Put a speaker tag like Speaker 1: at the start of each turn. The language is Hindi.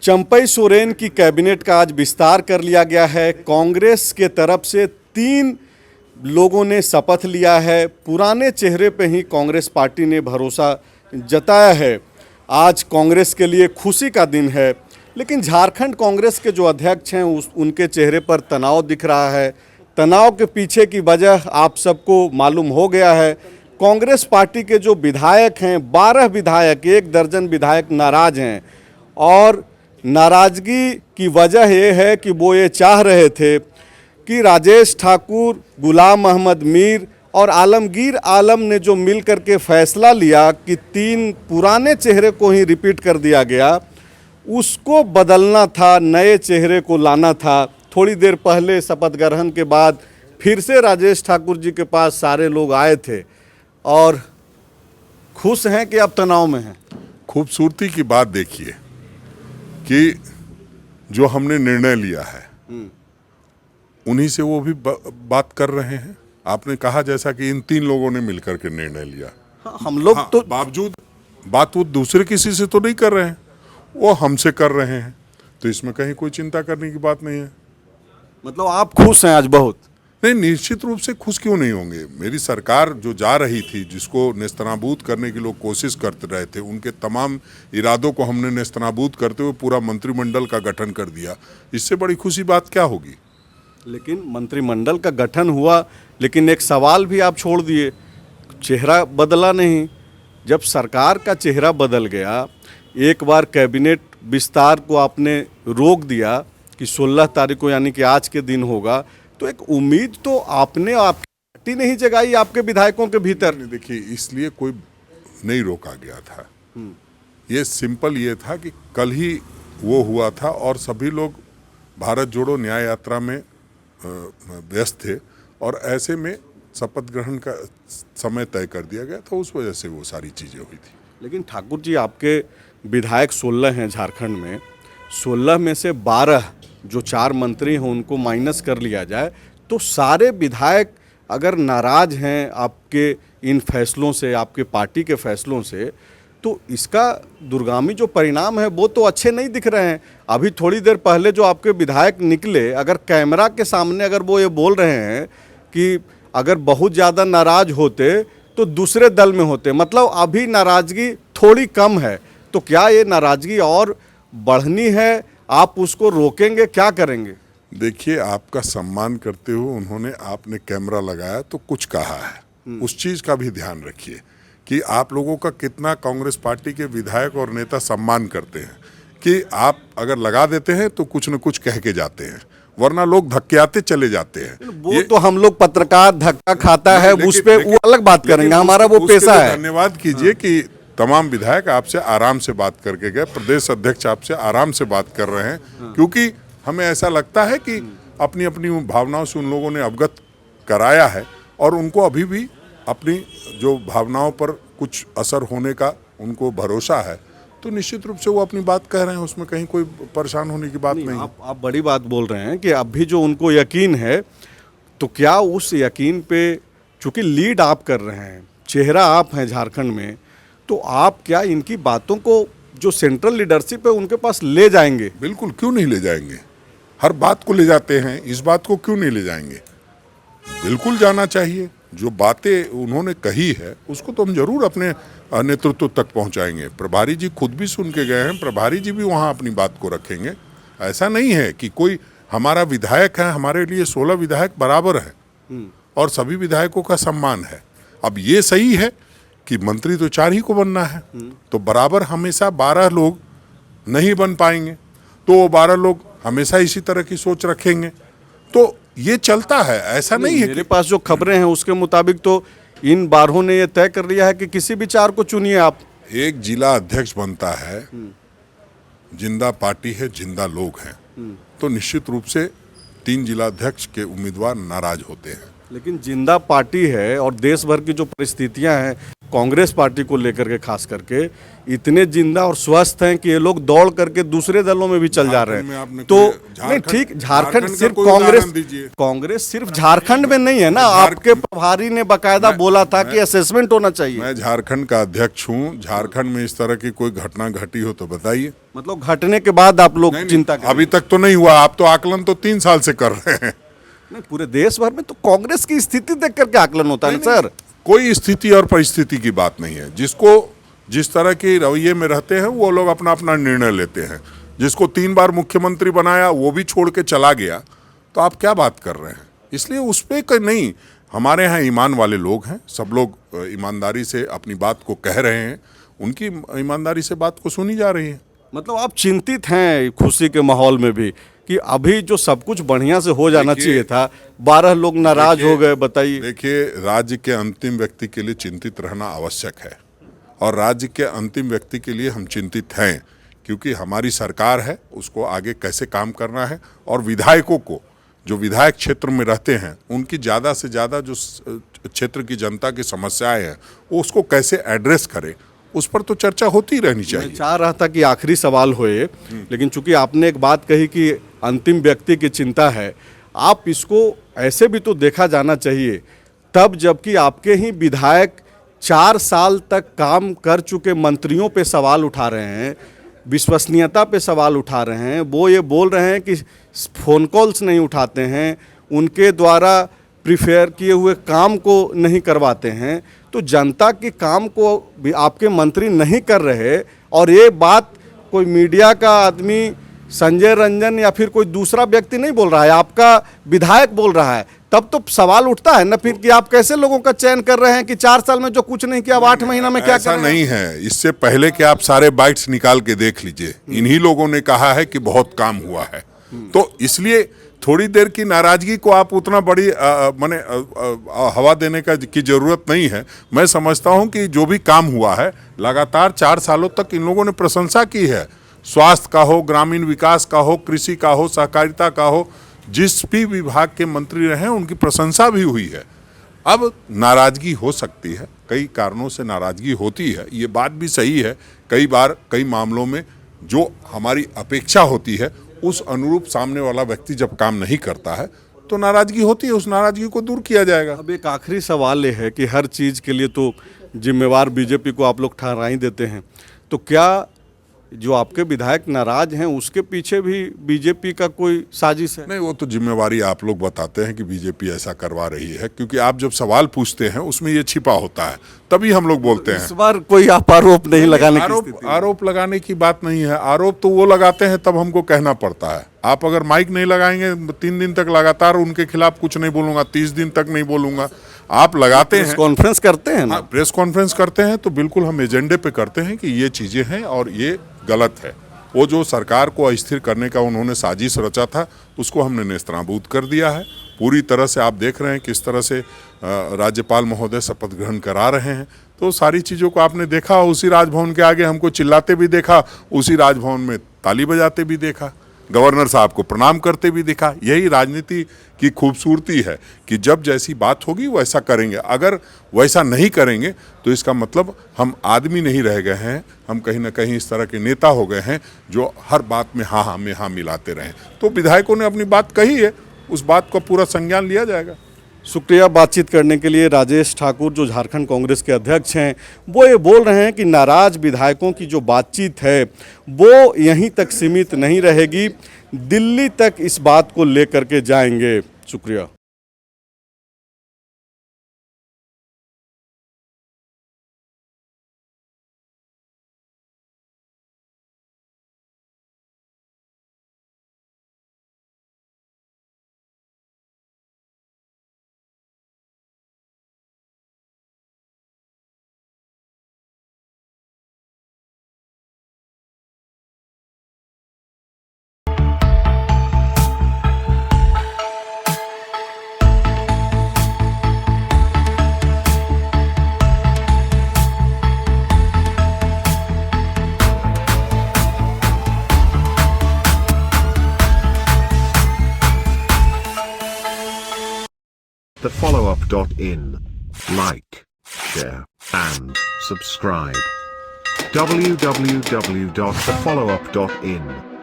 Speaker 1: चंपई सोरेन की कैबिनेट का आज विस्तार कर लिया गया है। कांग्रेस के तरफ से 3 लोगों ने शपथ लिया है। पुराने चेहरे पे ही कांग्रेस पार्टी ने भरोसा जताया है। आज कांग्रेस के लिए खुशी का दिन है, लेकिन झारखंड कांग्रेस के जो अध्यक्ष हैं उनके चेहरे पर तनाव दिख रहा है। तनाव के पीछे की वजह आप सबको मालूम हो गया है। कांग्रेस पार्टी के जो विधायक हैं, 12 विधायक, 1 दर्जन विधायक नाराज हैं और नाराज़गी की वजह ये है कि वो ये चाह रहे थे कि राजेश ठाकुर, गुलाम अहमद मीर और आलमगीर आलम ने जो मिल कर के फैसला लिया कि 3 पुराने चेहरे को ही रिपीट कर दिया गया, उसको बदलना था, नए चेहरे को लाना था। थोड़ी देर पहले शपथ ग्रहण के बाद फिर से राजेश ठाकुर जी के पास सारे लोग आए थे और खुश हैं कि अब तनाव में हैं।
Speaker 2: खूबसूरती की बात देखिए कि जो हमने निर्णय लिया है उन्हीं से वो भी बात कर रहे हैं। आपने कहा जैसा कि इन 3 लोगों ने मिलकर के निर्णय लिया।
Speaker 1: हम लोग तो
Speaker 2: बावजूद बात वो दूसरे किसी से तो नहीं कर रहे हैं, वो हमसे कर रहे हैं, तो इसमें कहीं कोई चिंता करने की बात नहीं है।
Speaker 1: मतलब आप खुश हैं आज बहुत?
Speaker 2: नहीं, निश्चित रूप से खुश क्यों नहीं होंगे। मेरी सरकार जो जा रही थी, जिसको नेस्तनाबूद करने की लोग कोशिश करते रहे थे, उनके तमाम इरादों को हमने नेस्तनाबूद करते हुए पूरा मंत्रिमंडल का गठन कर दिया। इससे बड़ी खुशी बात क्या होगी।
Speaker 1: लेकिन मंत्रिमंडल का गठन हुआ, लेकिन एक सवाल भी आप छोड़ दिए, चेहरा बदला नहीं। जब सरकार का चेहरा बदल गया, एक बार कैबिनेट विस्तार को आपने रोक दिया कि 16 तारीख को यानी कि आज के दिन होगा, तो एक उम्मीद तो आपने आपकी पार्टी नहीं जगाई आपके विधायकों के भीतर?
Speaker 2: देखिए, इसलिए कोई नहीं रोका गया था। ये सिंपल ये था कि कल ही वो हुआ था और सभी लोग भारत जोड़ो न्याय यात्रा में व्यस्त थे और ऐसे में शपथ ग्रहण का समय तय कर दिया गया था, उस वजह से वो सारी चीज़ें हुई थी।
Speaker 1: लेकिन ठाकुर जी, आपके विधायक 16 हैं झारखंड में, 16 में से 12 जो 4 मंत्री हैं उनको माइनस कर लिया जाए तो सारे विधायक अगर नाराज हैं आपके इन फैसलों से, आपके पार्टी के फैसलों से, तो इसका दूरगामी जो परिणाम है वो तो अच्छे नहीं दिख रहे हैं। अभी थोड़ी देर पहले जो आपके विधायक निकले, अगर कैमरा के सामने अगर वो ये बोल रहे हैं कि अगर बहुत ज़्यादा नाराज होते तो दूसरे दल में होते, मतलब अभी नाराज़गी थोड़ी कम है, तो क्या ये नाराज़गी और बढ़नी है? आप उसको रोकेंगे, क्या करेंगे?
Speaker 2: देखिए, आपका सम्मान करते हुए उन्होंने आपने कैमरा लगाया तो कुछ कहा है, उस चीज़ का भी ध्यान रखिए कि आप लोगों का कितना कांग्रेस पार्टी के विधायक और नेता सम्मान करते हैं कि आप अगर लगा देते हैं तो कुछ न कुछ कह के जाते हैं, वरना लोग धक्के चले जाते हैं।
Speaker 1: वो तो हम लोग पत्रकार धक्का खाता है उस पे वो अलग बात करेंगे, हमारा वो पेशा है।
Speaker 2: धन्यवाद कीजिए कि तमाम विधायक आपसे आराम से बात करके गए, प्रदेश अध्यक्ष आपसे आराम से बात कर रहे हैं, क्योंकि हमें ऐसा लगता है कि अपनी अपनी भावनाओं से उन लोगों ने अवगत कराया है और उनको अभी भी अपनी जो भावनाओं पर कुछ असर होने का उनको भरोसा है, तो निश्चित रूप से वो अपनी बात कह रहे हैं, उसमें कहीं कोई परेशान होने की बात नहीं।
Speaker 1: आप बड़ी बात बोल रहे हैं कि अभी जो उनको यकीन है, तो क्या उस यकीन पे, चूंकि लीड आप कर रहे हैं, चेहरा आप हैं झारखंड में, तो आप क्या इनकी बातों को जो सेंट्रल लीडरशिप है उनके पास ले जाएंगे?
Speaker 2: बिल्कुल, क्यों नहीं ले जाएंगे। हर बात को ले जाते हैं, इस बात को क्यों नहीं ले जाएंगे। बिल्कुल जाना चाहिए। जो बातें उन्होंने कही है उसको तो हम जरूर अपने नेतृत्व तक पहुंचाएंगे। प्रभारी जी खुद भी सुन के गए हैं, प्रभारी जी भी वहां अपनी बात को रखेंगे। ऐसा नहीं है कि कोई हमारा विधायक है, हमारे लिए 16 विधायक बराबर है और सभी विधायकों का सम्मान है। अब ये सही है कि मंत्री तो 4 ही को बनना है, तो बराबर हमेशा 12 लोग नहीं बन पाएंगे, तो वो 12 लोग हमेशा इसी तरह की सोच रखेंगे, तो ये चलता है। ऐसा नहीं है।
Speaker 1: मेरे पास जो खबरें हैं उसके मुताबिक तो इन 12 ने ये तय कर लिया है कि किसी भी 4 को चुनिए आप।
Speaker 2: एक जिला अध्यक्ष बनता है, जिंदा पार्टी है, जिंदा लोग हैं, तो निश्चित रूप से 3 जिला अध्यक्ष के उम्मीदवार नाराज होते हैं।
Speaker 1: लेकिन जिंदा पार्टी है और देश भर की जो परिस्थितियां हैं, कांग्रेस पार्टी को लेकर के खास करके इतने जिंदा और स्वस्थ हैं कि ये लोग दौड़ करके दूसरे दलों में भी चल जा रहे हैं। तो नहीं ठीक, झारखंड सिर्फ कांग्रेस सिर्फ झारखंड में नहीं है ना, आपके प्रभारी ने बकायदा बोला था कि असेसमेंट होना चाहिए।
Speaker 2: मैं झारखंड का अध्यक्ष हूँ, झारखंड में इस तरह की कोई घटना घटी हो तो बताइए।
Speaker 1: मतलब घटने के बाद आप लोग चिंता करें?
Speaker 2: अभी तक तो नहीं हुआ, आप तो आकलन तो 3 साल से कर रहे हैं।
Speaker 1: नहीं, पूरे देश भर में तो कांग्रेस की स्थिति देख करके आकलन होता है ना सर।
Speaker 2: कोई स्थिति और परिस्थिति की बात नहीं है। जिसको जिस तरह के रवैये में रहते हैं वो लोग अपना अपना निर्णय लेते हैं। जिसको 3 बार मुख्यमंत्री बनाया वो भी छोड़ के चला गया, तो आप क्या बात कर रहे हैं? इसलिए उस पर नहीं, हमारे यहाँ ईमान वाले लोग हैं, सब लोग ईमानदारी से अपनी बात को कह रहे हैं, उनकी ईमानदारी से बात को सुनी जा रही है।
Speaker 1: मतलब आप चिंतित हैं खुशी के माहौल में भी कि अभी जो सब कुछ बढ़िया से हो जाना चाहिए था, 12 लोग नाराज हो गए, बताइए।
Speaker 2: देखिए, राज्य के अंतिम व्यक्ति के लिए चिंतित रहना आवश्यक है, और राज्य के अंतिम व्यक्ति के लिए हम चिंतित हैं, क्योंकि हमारी सरकार है, उसको आगे कैसे काम करना है, और विधायकों को, जो विधायक क्षेत्र में रहते हैं, उनकी ज़्यादा से ज़्यादा जो क्षेत्र की जनता की समस्याएं हैं वो उसको कैसे एड्रेस करें, उस पर तो चर्चा होती रहनी चाहिए।
Speaker 1: मैं चाह रहा था कि आखिरी सवाल होए, लेकिन चूंकि आपने एक बात कही कि अंतिम व्यक्ति की चिंता है, आप इसको ऐसे भी तो देखा जाना चाहिए, तब जबकि आपके ही विधायक 4 साल तक काम कर चुके मंत्रियों पे सवाल उठा रहे हैं, विश्वसनीयता पे सवाल उठा रहे हैं। वो ये बोल रहे हैं कि फ़ोन कॉल्स नहीं उठाते हैं, उनके द्वारा प्रिफेयर किए हुए काम को नहीं करवाते हैं। तो जनता के काम को भी आपके मंत्री नहीं कर रहे, और ये बात कोई मीडिया का आदमी संजय रंजन या फिर कोई दूसरा व्यक्ति नहीं बोल रहा है, आपका विधायक बोल रहा है, तब तो सवाल उठता है ना फिर कि आप कैसे लोगों का चयन कर रहे हैं कि 4 साल में जो कुछ नहीं किया, 8 महीना में क्या कर रहे हैं?
Speaker 2: ऐसा नहीं है। इससे पहले कि आप सारे बाइट्स निकाल के देख लीजिए, इन्हीं लोगों ने कहा है कि बहुत काम हुआ है। तो इसलिए थोड़ी देर की नाराजगी को आप उतना बड़ी माने हवा देने की जरूरत नहीं है। मैं समझता हूं कि जो भी काम हुआ है, लगातार 4 सालों तक इन लोगों ने प्रशंसा की है। स्वास्थ्य का हो, ग्रामीण विकास का हो, कृषि का हो, सहकारिता का हो, जिस भी विभाग के मंत्री रहे उनकी प्रशंसा भी हुई है। अब नाराजगी हो सकती है, कई कारणों से नाराजगी होती है, ये बात भी सही है। कई बार कई मामलों में जो हमारी अपेक्षा होती है उस अनुरूप सामने वाला व्यक्ति जब काम नहीं करता है तो नाराजगी होती है, उस नाराजगी को दूर किया जाएगा।
Speaker 1: अब एक आखिरी सवाल ये है कि हर चीज़ के लिए तो जिम्मेवार बीजेपी को आप लोग ठहरा ही देते हैं, तो क्या जो आपके विधायक नाराज हैं उसके पीछे भी बीजेपी का कोई साजिश है?
Speaker 2: नहीं, वो तो जिम्मेवारी आप लोग बताते हैं कि बीजेपी ऐसा करवा रही है, क्योंकि आप जब सवाल पूछते हैं उसमें ये छिपा होता है, तभी हम लोग बोलते हैं।
Speaker 1: इस बार कोई आप आरोप नहीं लगाने की स्थिति?
Speaker 2: आरोप लगाने की बात नहीं है। आरोप तो वो लगाते हैं तब हमको कहना पड़ता है। आप अगर माइक नहीं लगाएंगे 3 दिन तक लगातार उनके खिलाफ कुछ नहीं बोलूंगा, 30 दिन तक नहीं बोलूंगा। आप लगाते हैं,
Speaker 1: कॉन्फ्रेंस करते हैं ना?
Speaker 2: प्रेस कॉन्फ्रेंस करते हैं तो बिल्कुल हम एजेंडे पे करते हैं कि ये चीजें हैं और ये गलत है। वो जो सरकार को अस्थिर करने का उन्होंने साजिश रचा था उसको हमने नेस्तनाबूद कर दिया है पूरी तरह से। आप देख रहे हैं किस तरह से राज्यपाल महोदय शपथ ग्रहण करा रहे हैं, तो सारी चीज़ों को आपने देखा। उसी राजभवन के आगे हमको चिल्लाते भी देखा, उसी राजभवन में ताली बजाते भी देखा, गवर्नर साहब को प्रणाम करते भी देखा। यही राजनीति की खूबसूरती है कि जब जैसी बात होगी वैसा करेंगे। अगर वैसा नहीं करेंगे तो इसका मतलब हम आदमी नहीं रह गए हैं, हम कहीं ना कहीं इस तरह के नेता हो गए हैं जो हर बात में हाँ में हाँ मिलाते रहें। तो विधायकों ने अपनी बात कही है, उस बात का पूरा संज्ञान लिया जाएगा।
Speaker 1: शुक्रिया बातचीत करने के लिए। राजेश ठाकुर जो झारखंड कांग्रेस के अध्यक्ष हैं, वो ये बोल रहे हैं कि नाराज विधायकों की जो बातचीत है वो यहीं तक सीमित नहीं रहेगी, दिल्ली तक इस बात को लेकर के जाएंगे। शुक्रिया।
Speaker 3: The follow-up.in. Like. share, and subscribe. www.thefollowup.in